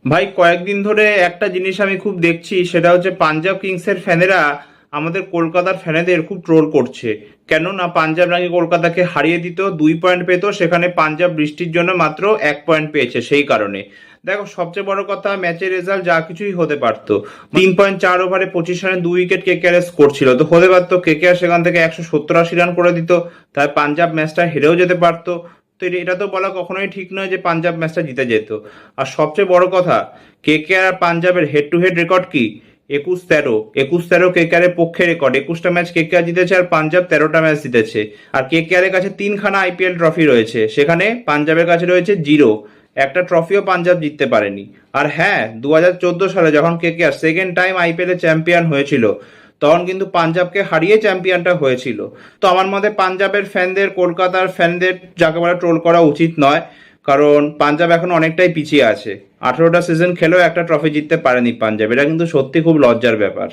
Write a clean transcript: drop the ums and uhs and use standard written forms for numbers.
ভাই কয়েকদিন ধরে একটা জিনিস আমি খুব দেখছি, সেটা হচ্ছে পাঞ্জাব কিংসের ফ্যানেরা আমাদের কলকাতার ফ্যানেদের খুব ট্রোল করছে। কেননা পাঞ্জাব নাকি কলকাতাকে হারিয়ে দিত, 2 পয়েন্ট পেতো, সেখানে পাঞ্জাব বৃষ্টির জন্য মাত্র 1 পয়েন্ট পেয়েছে। সেই কারণে দেখো, সবচেয়ে বড় কথা, ম্যাচের রেজাল্ট যা কিছুই হতে পারতো। 3.4 ওভারে 25 রানে 2 উইকেট কেকেআর স্কোর ছিল, তো হতে পারতো কেকেআর সেখান থেকে 170-80 রান করে দিত, তাই পাঞ্জাব ম্যাচটা হেরেও যেতে পারতো। তো এটা তো বলা কখনোই ঠিক নয় যে পাঞ্জাব ম্যাচটা জিতে যেত। আর সবচেয়ে বড় কথা, কেকেআর আর পাঞ্জাবের হেড টু হেড রেকর্ড কি? 21-13, 21-13 কেকেআর এর পক্ষে রেকর্ড। 21টা ম্যাচ কেকেআর জিতেছে আর পাঞ্জাব 13টা ম্যাচ জিতেছে। আর কেকেআর এর কাছে 3খানা আইপিএল ট্রফি রয়েছে, সেখানে পাঞ্জাবের কাছে রয়েছে 0। একটা ট্রফিও পাঞ্জাব জিততে পারেনি। আর হ্যাঁ, 2014 সালে যখন কেকেআর সেকেন্ড টাইম আইপিএল এ চ্যাম্পিয়ন হয়েছিল, তখন কিন্তু পাঞ্জাবকে হারিয়ে চ্যাম্পিয়নটা হয়েছিল। তো আমার মতে পাঞ্জাবের ফ্যানদের, কলকাতার ফ্যানদের যাকে বলে ট্রোল করা উচিত নয়, কারণ পাঞ্জাব এখন অনেকটাই পিছিয়ে আছে। 18টা সিজন খেলেও একটা ট্রফি জিততে পারেনি পাঞ্জাব, এটা কিন্তু সত্যি খুব লজ্জার ব্যাপার।